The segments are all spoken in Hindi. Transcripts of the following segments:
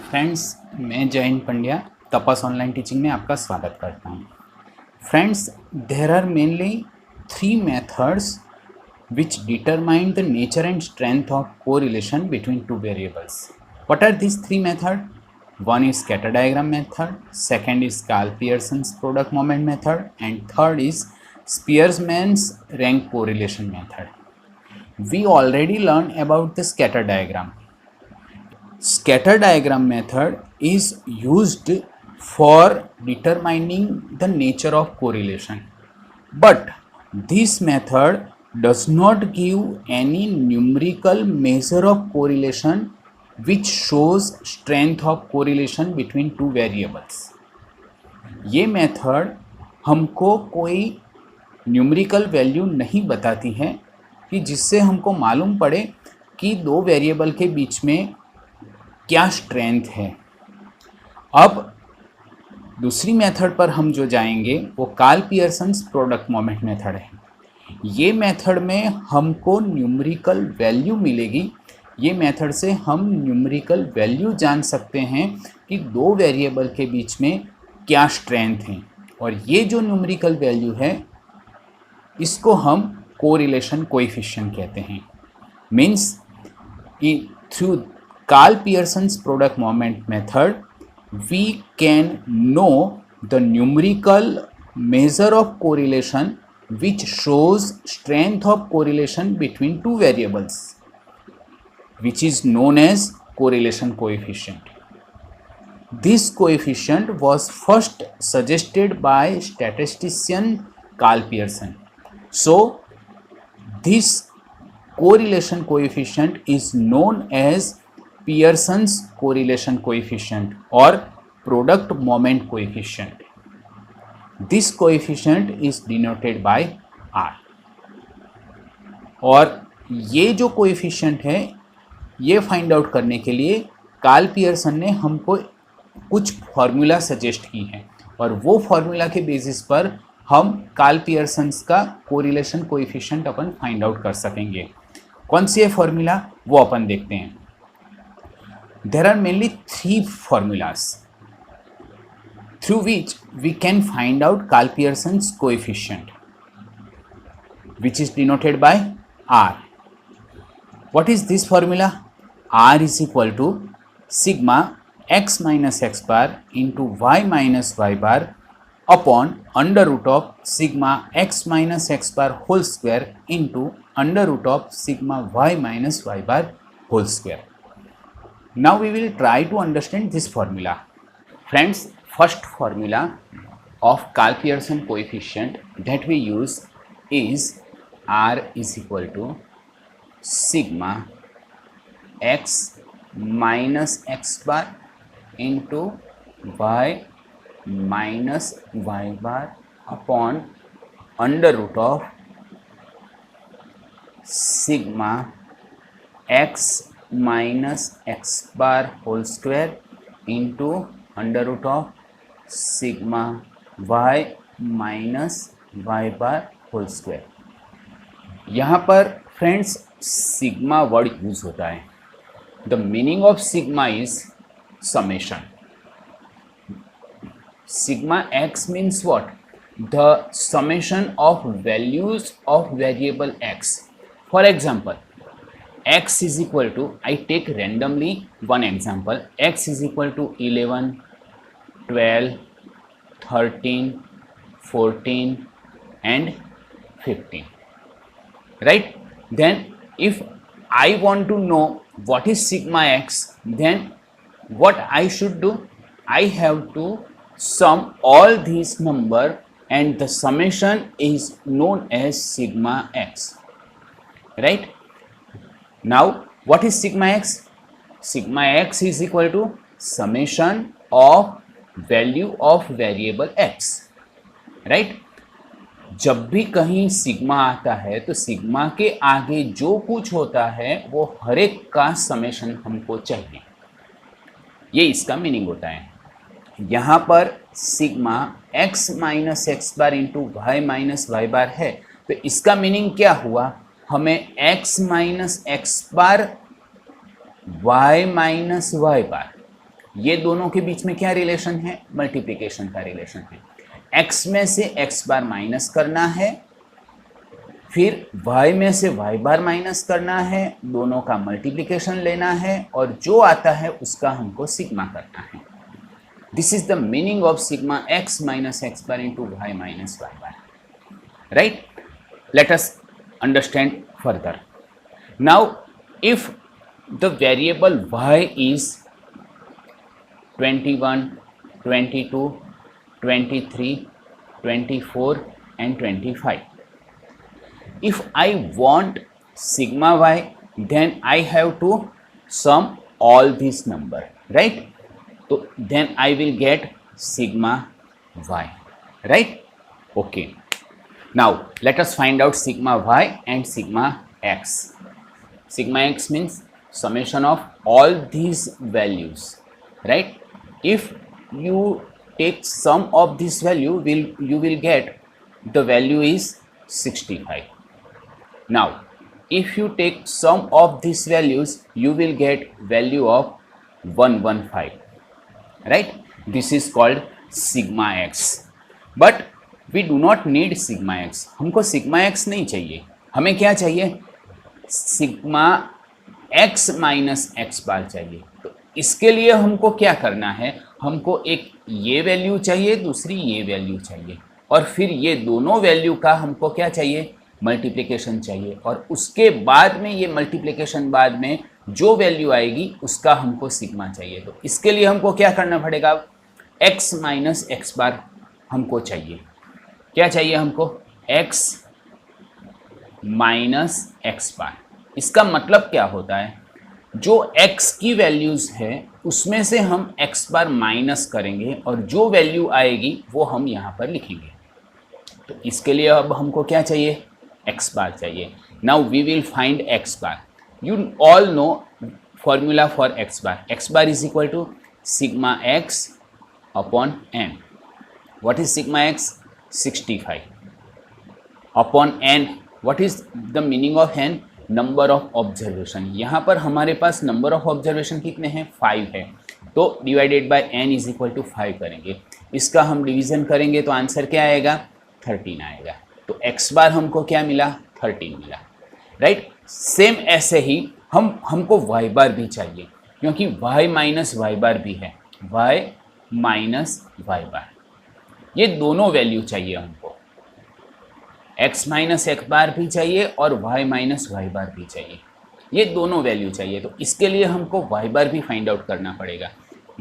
फ्रेंड्स, मैं जयंत पंड्या तपस ऑनलाइन टीचिंग में आपका स्वागत करता हूँ। Friends, there are mainly three methods which determine the nature and strength of correlation between two variables. What are these three methods? One is scatter diagram method, second is Karl-Pearson's product moment method, and third is Spearman's rank correlation method. We already learned about the scatter diagram. Scatter diagram method is used for determining the nature of correlation, but this method does not give any numerical measure of correlation which shows strength of correlation between two variables. ये मेथड हमको कोई न्यूमेरिकल वैल्यू नहीं बताती है कि जिससे हमको मालूम पड़े कि दो वेरिएबल के बीच में क्या स्ट्रेंथ है। अब दूसरी मेथड पर हम जो जाएंगे वो Karl Pearson's product moment method है। ये मेथड में हमको न्यूमेरिकल वैल्यू मिलेगी। ये मेथड से हम न्यूमेरिकल वैल्यू जान सकते हैं कि दो वेरिएबल के बीच में क्या स्ट्रेंथ है, और ये जो न्यूमेरिकल वैल्यू है इसको हम कोरिलेशन कोएफिशिएंट कहते हैं। Means through Karl Pearson's product moment method we can know the numerical measure of correlation which shows strength of correlation between two variables, which is known as correlation coefficient. This coefficient was first suggested by statistician Karl Pearson. So this correlation coefficient is known as Pearson's correlation coefficient or product moment coefficient. This coefficient is denoted by R. और ये जो coefficient है ये फाइंड आउट करने के लिए कार्ल पियर्सन ने हमको कुछ फॉर्मूला सजेस्ट की है, और वो फॉर्मूला के बेसिस पर हम कार्ल पियर्सन्स का कोरिलेशन कोएफिशिएंट अपन फाइंड आउट कर सकेंगे। कौन सी है फॉर्मूला वो अपन देखते हैं। There are mainly three formulas through which we can find out Karl-Pearson's coefficient, which is denoted by R. What is this formula? R is equal to sigma x minus x bar into y minus y bar upon under root of sigma x minus x bar whole square into under root of sigma y minus y bar whole square. Now we will try to understand this formula. Friends, first formula of Karl-Pearson coefficient that we use is R is equal to sigma x minus x bar into y minus y bar upon under root of sigma x minus x bar whole square into under root of sigma y minus y bar whole square. यहाँ पर फ्रेंड्स सिग्मा वर्ड यूज होता है। The meaning of sigma is summation. Sigma x means what? The summation of values of variable x. For example, x is equal to, I take randomly one example, x is equal to 11, 12, 13, 14 and 15, right? Then if I want to know what is sigma x, then what I should do? I have to sum all these number and the summation is known as sigma x, right? Now what is sigma x? Sigma x is equal to summation of value of variable x, right? जब भी कहीं सिग्मा आता है तो सिग्मा के आगे जो कुछ होता है वो हर एक का समेशन हमको चाहिए। ये इसका मीनिंग होता है। यहाँ पर sigma x minus x bar into y minus y बार है, तो इसका मीनिंग क्या हुआ? हमें x माइनस एक्स बार y माइनस वाई बार ये दोनों के बीच में क्या रिलेशन है? मल्टीप्लिकेशन का रिलेशन है। x में से x बार माइनस करना है, फिर y में से y बार माइनस करना है, दोनों का मल्टीप्लिकेशन लेना है और जो आता है उसका हमको सिग्मा करना है। This is the meaning of sigma x minus x bar into y minus y bar, right? Let us understand further. Now if the variable y is 21, 22, 23, 24 and 25, if I want sigma y, then I have to sum all these number, right? So then I will get sigma y, right? Okay, now let us find out sigma y and sigma x. Sigma x means summation of all these values, right? If you take sum of this value, you will get the value is 65. Now if you take sum of these values, you will get value of 115, right? This is called sigma x. But we do not need sigma x. हमको sigma x नहीं चाहिए, हमें क्या चाहिए? सिग्मा x माइनस एक्स बार चाहिए। तो इसके लिए हमको क्या करना है? हमको एक ये वैल्यू चाहिए, दूसरी ये वैल्यू चाहिए, और फिर ये दोनों वैल्यू का हमको क्या चाहिए? मल्टीप्लिकेशन चाहिए, और उसके बाद में ये मल्टीप्लिकेशन बाद में जो वैल्यू आएगी उसका हमको सिग्मा चाहिए। तो इसके लिए हमको क्या करना पड़ेगा? x माइनस एक्स बार हमको चाहिए। क्या चाहिए हमको? x माइनस एक्स बार। इसका मतलब क्या होता है? जो x की वैल्यूज़ है उसमें से हम x बार माइनस करेंगे और जो वैल्यू आएगी वो हम यहाँ पर लिखेंगे। तो इसके लिए अब हमको क्या चाहिए? x बार चाहिए। Now we will find x bar. You all know formula for x bar. x bar is equal to sigma x upon n। What is sigma x? 65 upon n। What is the meaning of n? Number of observation. यहाँ पर हमारे पास नंबर ऑफ ऑब्जर्वेशन कितने हैं? 5 है। तो divided by n is equal to 5 करेंगे। इसका हम डिवीजन करेंगे तो आंसर क्या आएगा? 13 आएगा। तो x बार हमको क्या मिला? 13 मिला, राइट? सेम ऐसे ही हमको y बार भी चाहिए, क्योंकि y माइनस y बार भी है। y माइनस y बार, ये दोनों वैल्यू चाहिए हमको। x माइनस एक्स बार भी चाहिए और y माइनस वाई बार भी चाहिए, ये दोनों वैल्यू चाहिए। तो इसके लिए हमको y बार भी फाइंड आउट करना पड़ेगा।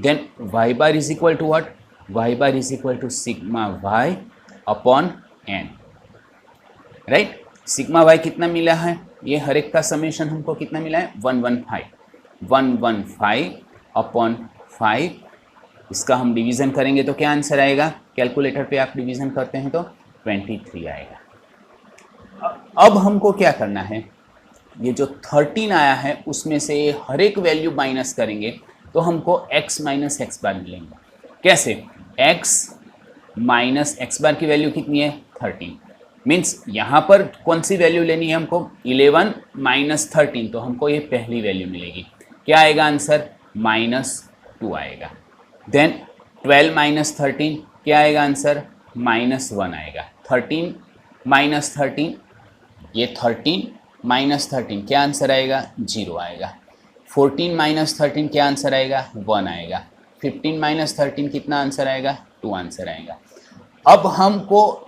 Then y bar is equal to what? y bar is equal to sigma y upon n, right? Sigma y कितना मिला है? ये हर एक का समेशन हमको कितना मिला है? 115 अपॉन 5। इसका हम डिवीज़न करेंगे तो क्या आंसर आएगा? कैलकुलेटर पे आप डिवीज़न करते हैं तो 23 आएगा। अब हमको क्या करना है? ये जो 13 आया है उसमें से हर एक वैल्यू माइनस करेंगे तो हमको x माइनस एक्स बार मिलेंगे। कैसे? x माइनस एक्स बार की वैल्यू कितनी है? 13। मीन्स यहाँ पर कौन सी वैल्यू लेनी है हमको? 11 माइनस 13, तो हमको ये पहली वैल्यू मिलेगी। क्या आएगा आंसर? -2 आएगा। देन 12 माइनस 13 क्या आएगा आंसर? -1 आएगा। 13 माइनस 13, ये 13 माइनस 13 क्या आंसर आएगा? 0 आएगा। 14 माइनस 13 क्या आंसर आएगा? 1 आएगा। 15 माइनस 13 कितना आंसर आएगा? 2 आंसर आएगा। अब हमको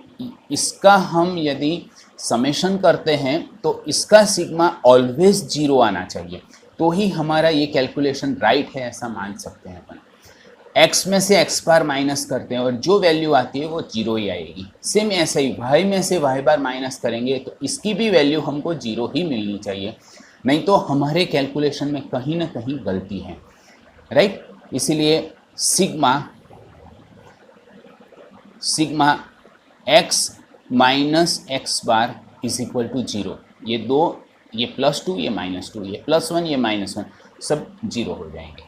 इसका हम यदि समेशन करते हैं तो इसका सिग्मा ऑलवेज 0 आना चाहिए, तो ही हमारा ये कैलकुलेशन राइट है ऐसा मान सकते हैं अपन। x में से x बार माइनस करते हैं और जो वैल्यू आती है वो 0 ही आएगी। सेम ऐसे ही y में से y बार माइनस करेंगे तो इसकी भी वैल्यू हमको 0 ही मिलनी चाहिए, नहीं तो हमारे कैलकुलेशन में कहीं ना कहीं गलती है, राइट? इसीलिए sigma x minus x bar is equal to 0। ये दो, ये +2 ये -2, ये +1 ये -1, सब 0 हो जाएंगे।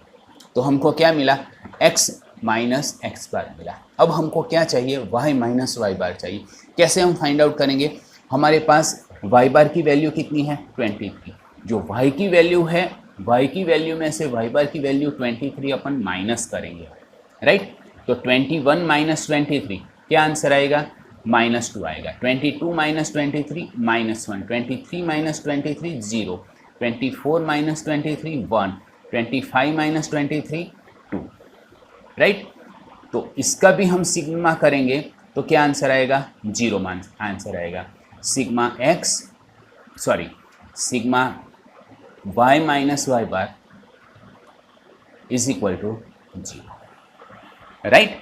तो हमको क्या मिला? x माइनस एक्स बार मिला। अब हमको क्या चाहिए? y माइनस वाई बार चाहिए। कैसे हम फाइंड आउट करेंगे? हमारे पास y बार की वैल्यू कितनी है? 23। जो y की वैल्यू है y की वैल्यू में से y बार की वैल्यू 23 अपन माइनस करेंगे, राइट। तो 21 माइनस 23 क्या आंसर आएगा, -2 आएगा। 22 minus 23 -1, 23 minus 23 0, 24 minus 23 1, 25 minus 23 2, right. तो इसका भी हम सिग्मा करेंगे तो क्या आंसर आएगा, 0 आंसर आएगा। Sigma y minus y bar is equal to 0, right.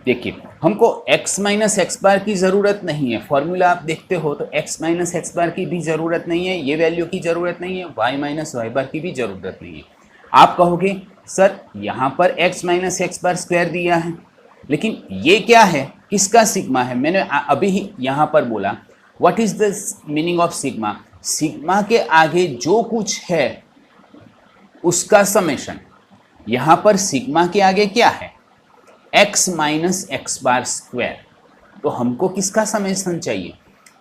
देखिए हमको x माइनस एक्स बार की ज़रूरत नहीं है, फॉर्मूला आप देखते हो तो x माइनस एक्स बार की भी ज़रूरत नहीं है, ये वैल्यू की ज़रूरत नहीं है, y माइनस वाई बार की भी ज़रूरत नहीं है। आप कहोगे सर यहाँ पर x minus x bar square दिया है, लेकिन ये क्या है, किसका सिग्मा है। मैंने अभी ही यहाँ पर बोला what is the meaning of sigma, sigma के आगे जो कुछ है उसका समेशन। यहाँ पर सिग्मा के आगे क्या है, x minus x bar square, तो हमको किसका समेशन चाहिए,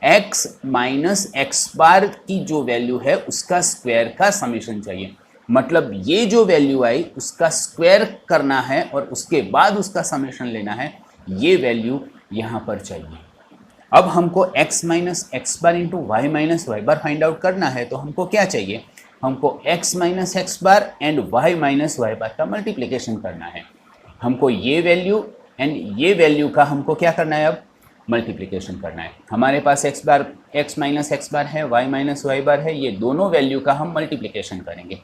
x माइनस एक्स बार की जो वैल्यू है उसका स्क्वायर का समेशन चाहिए। मतलब ये जो वैल्यू आई उसका स्क्वायर करना है और उसके बाद उसका समेशन लेना है, ये वैल्यू यहाँ पर चाहिए। अब हमको x minus x bar into y minus y bar find out करना है, तो हमको क्या चाहिए, हमको x minus x bar and y minus y bar का मल्टीप्लिकेशन करना है। हमको ये वैल्यू एंड ये वैल्यू का हमको क्या करना है, अब मल्टीप्लिकेशन करना है। हमारे पास x माइनस एक्स बार है, y माइनस वाई बार है, ये दोनों वैल्यू का हम मल्टीप्लिकेशन करेंगे,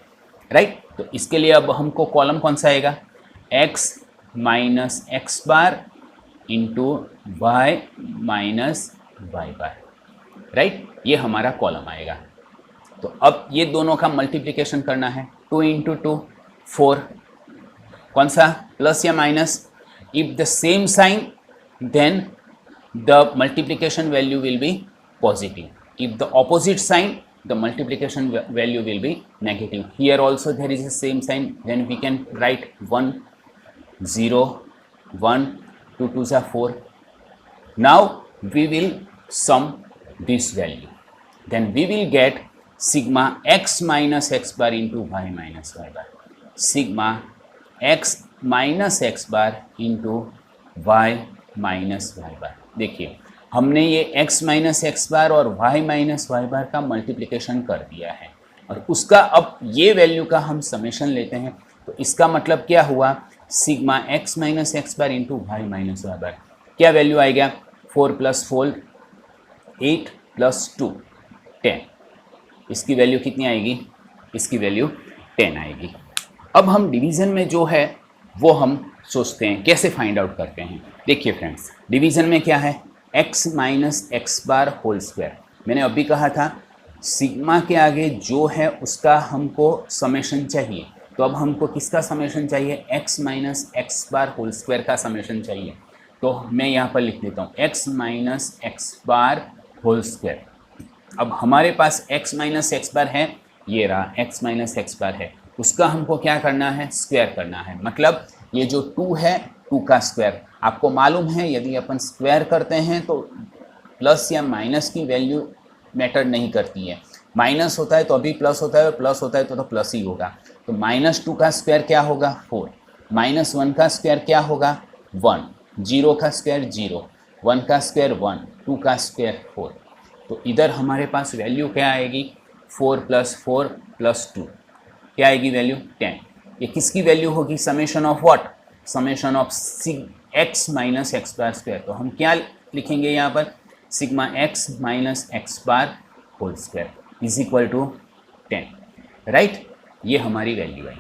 राइट। तो इसके लिए अब हमको कॉलम कौन सा आएगा, x minus x bar into y minus y बार, राइट। ये हमारा कॉलम आएगा। तो अब ये दोनों का मल्टीप्लिकेशन करना है, 2 इंटू 2 4, कौन सा, प्लस या minus, if the same sign then the multiplication value will be positive, if the opposite sign the multiplication value will be negative. Here also there is the same sign, then we can write 1 0 1, 2 2s are 4. Now we will sum this value, then we will get sigma x minus x bar into y minus y bar, sigma x minus x bar into y minus y bar। देखिए हमने ये x माइनस एक्स बार और y माइनस वाई बार का मल्टीप्लिकेशन कर दिया है और उसका अब ये वैल्यू का हम समेशन लेते हैं। तो इसका मतलब क्या हुआ, sigma x minus x bar into y minus y बार, क्या वैल्यू आएगा, 4 + 4 8 + 2 10, इसकी वैल्यू कितनी आएगी, इसकी वैल्यू 10 आएगी। अब हम डिवीज़न में जो है वो हम सोचते हैं कैसे फाइंड आउट करते हैं। देखिए फ्रेंड्स, डिवीज़न में क्या है, x minus x bar whole square. मैंने अभी कहा था सिग्मा के आगे जो है उसका हमको समेशन चाहिए, तो अब हमको किसका समेशन चाहिए, x minus x bar whole square का समेशन चाहिए। तो मैं यहाँ पर लिख देता हूँ x minus x bar whole square. अब हमारे पास x माइनस एक्स बार है, ये रहा x माइनस एक्स बार है, उसका हमको क्या करना है, स्क्वायर करना है। मतलब ये जो 2 है 2 का स्क्वायर, आपको मालूम है यदि अपन स्क्वायर करते हैं तो प्लस या माइनस की वैल्यू मैटर नहीं करती है, माइनस होता है तो अभी प्लस होता है, प्लस होता है तो प्लस ही होगा। तो -2 का स्क्वायर क्या होगा, 4, -1 का स्क्वायर क्या होगा, 1, 0 का स्क्वायर 0, 1 का स्क्वायर 1, 2 का स्क्वायर 4। तो इधर हमारे पास वैल्यू क्या आएगी, 4 + 4 + 2 क्या आएगी वैल्यू, 10। ये किसकी वैल्यू होगी, summation of what, summation of x minus x bar square. तो हम क्या लिखेंगे यहाँ पर, sigma x minus x bar whole square is equal to 10, right. ये हमारी वैल्यू है।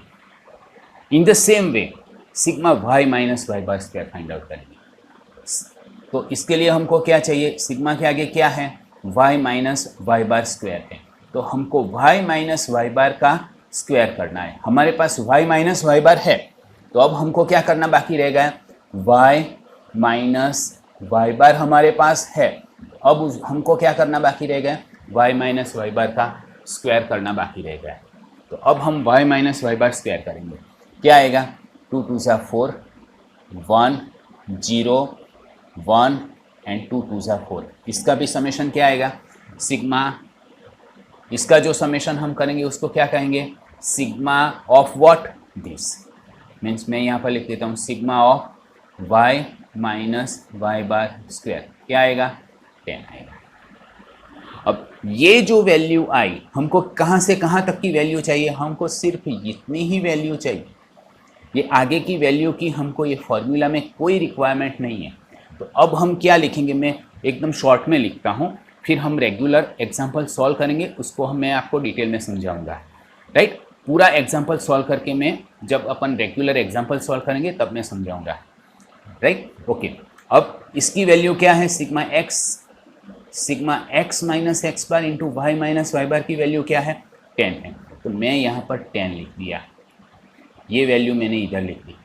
In the same way sigma y minus y bar square find out करेंगे। तो इसके लिए हमको क्या चाहिए, सिग्मा के आगे क्या है, y minus y bar square है, तो हमको y माइनस वाई बार का स्क्वायर करना है। हमारे पास y माइनस वाई बार है, तो अब हमको क्या करना बाकी रहेगा, y माइनस वाई बार हमारे पास है, अब हमको क्या करना बाकी रहेगा, y माइनस वाई बार का स्क्वायर करना बाकी रहेगा। तो अब हम y minus y bar square करेंगे, क्या आएगा, 2 2s are 4, 1 0 1 and 2 2s are 4। इसका भी समेशन क्या आएगा, सिग्मा, इसका जो समेशन हम करेंगे उसको क्या कहेंगे, sigma of what, this means मैं यहाँ पर लिख देता हूँ sigma of y minus y bar square, क्या आएगा 10 आएगा। अब ये जो वैल्यू आई, हमको कहाँ से कहाँ तक की वैल्यू चाहिए, हमको सिर्फ इतनी ही वैल्यू चाहिए, ये आगे की वैल्यू की हमको ये फॉर्मूला में कोई रिक्वायरमेंट नहीं है। तो अब हम क्या लिखेंगे, मैं एकदम शॉर्ट में लिखता हूँ, फिर हम रेगुलर एग्जाम्पल सॉल्व करेंगे, उसको मैं आपको डिटेल में समझाऊंगा, राइट। पूरा एग्जाम्पल सॉल्व करके मैं जब अपन रेगुलर एग्जाम्पल सॉल्व करेंगे तब मैं समझाऊंगा, राइट, ओके। अब इसकी वैल्यू क्या है, sigma x minus x bar into y minus y बार की वैल्यू क्या है 10 है, तो मैं यहाँ पर 10 लिख दिया, ये वैल्यू मैंने इधर लिख दी,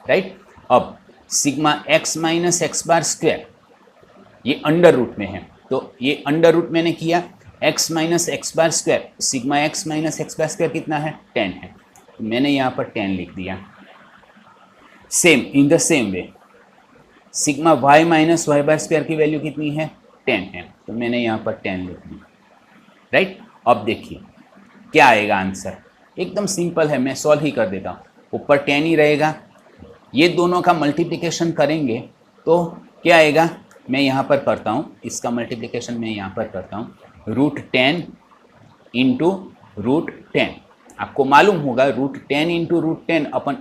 राइट। अब sigma x minus x bar square ये अंडर रूट में है, तो ये अंडर रूट मैंने किया, x minus x bar square, sigma x minus x bar square कितना है 10 है, तो मैंने यहाँ पर 10 लिख दिया। Same in the same way sigma y minus y bar square की वैल्यू कितनी है 10 है, तो मैंने यहाँ पर 10 लिख दी, राइट। अब देखिए क्या आएगा आंसर, एकदम सिंपल है, मैं सॉल्व ही कर देता हूँ। ऊपर 10 ही रहेगा, ये दोनों का मल्टीप्लिकेशन करेंगे तो क्या आएगा, मैं यहाँ पर करता हूँ, इसका मल्टीप्लिकेशन मैं यहाँ पर करता हूँ, √10 इंटू √10, आपको मालूम होगा √10 इंटू √10 अपन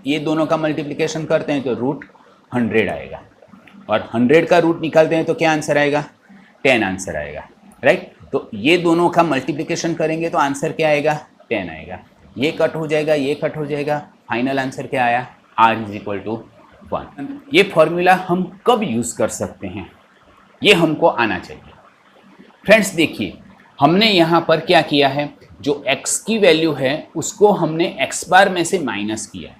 ये दोनों का मल्टीप्लिकेशन करते हैं तो √100 आएगा, और 100 का रूट निकालते हैं तो क्या आंसर आएगा 10 आंसर आएगा, राइट। तो ये दोनों का मल्टीप्लिकेशन करेंगे तो आंसर क्या आएगा 10 आएगा, ये कट हो जाएगा, ये कट हो जाएगा, फाइनल आंसर क्या आया r = 1। ये फॉर्मूला हम कब यूज़ कर सकते हैं, ये हमको आना चाहिए। फ्रेंड्स देखिए हमने यहाँ पर क्या किया है, जो x की वैल्यू है उसको हमने x बार में से माइनस किया,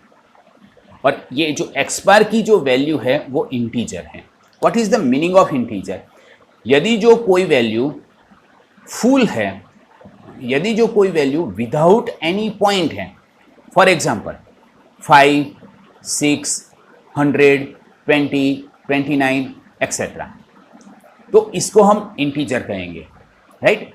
और ये जो x बार की जो वैल्यू है वो इंटीजर है। What is the meaning of integer, यदि जो कोई वैल्यू फुल है, यदि जो कोई वैल्यू विदाउट एनी पॉइंट है, फॉर एग्जांपल 5, 6, 100, 20, 29 एक्सेट्रा, तो इसको हम इंटीजर कहेंगे, right.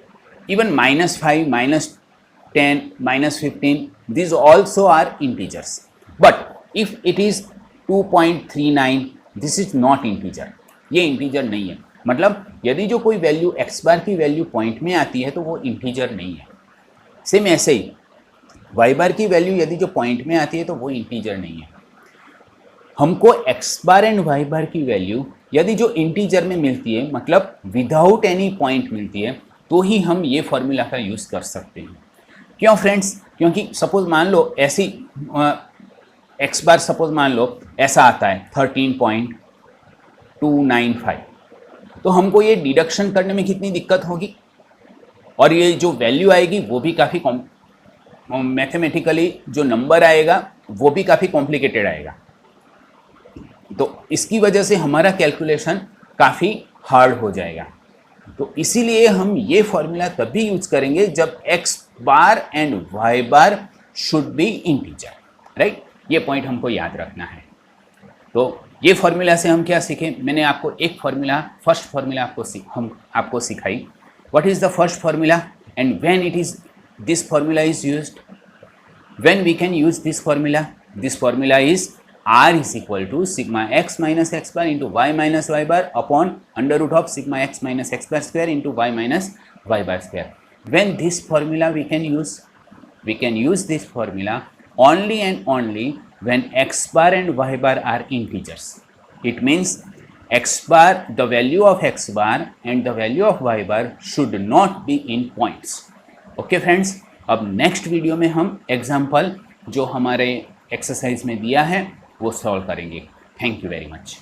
Even -5, -10, -15 these also are integers, but if it is 2.39 this is not integer, ये इंटीजर नहीं है। मतलब यदि जो कोई वैल्यू x बार की वैल्यू पॉइंट में आती है तो वो इंटीजर नहीं है। सेम ऐसे ही y बार की वैल्यू यदि जो पॉइंट में आती है तो वो इंटीजर नहीं है। हमको x बार एंड y बार की वैल्यू यदि जो इंटीजर में मिलती है, मतलब विदाउट एनी पॉइंट मिलती है, तो ही हम ये फॉर्मूला का यूज़ कर सकते हैं। क्यों फ्रेंड्स, क्योंकि सपोज मान लो ऐसी x बार सपोज मान लो ऐसा आता है 13.295, तो हमको ये डिडक्शन करने में कितनी दिक्कत होगी, और ये जो वैल्यू आएगी वो भी काफ़ी मैथमेटिकली जो नंबर आएगा वो भी काफ़ी कॉम्प्लिकेटेड आएगा, तो इसकी वजह से हमारा कैलकुलेशन काफ़ी हार्ड हो जाएगा। तो इसीलिए हम ये फॉर्मूला तभी यूज करेंगे जब x bar and y bar should be integer, right. ये पॉइंट हमको याद रखना है। तो ये फॉर्मूला से हम क्या सीखें, मैंने आपको एक फॉर्मूला, फर्स्ट फॉर्मूला आपको सिखाई। What is the first formula and when it is this formula is used, when we can use this formula is r = sigma x minus x bar into y minus y bar upon √ sigma x minus x bar square into y minus y bar square. When this formula we can use this formula only and only when x bar and y bar are integers. It means x bar, the value of x bar and the value of y bar should not be in points. Okay friends, अब नेक्स्ट वीडियो में हम एग्जाम्पल जो हमारे एक्सरसाइज में दिया है वो सॉल्व करेंगे। Thank you very much.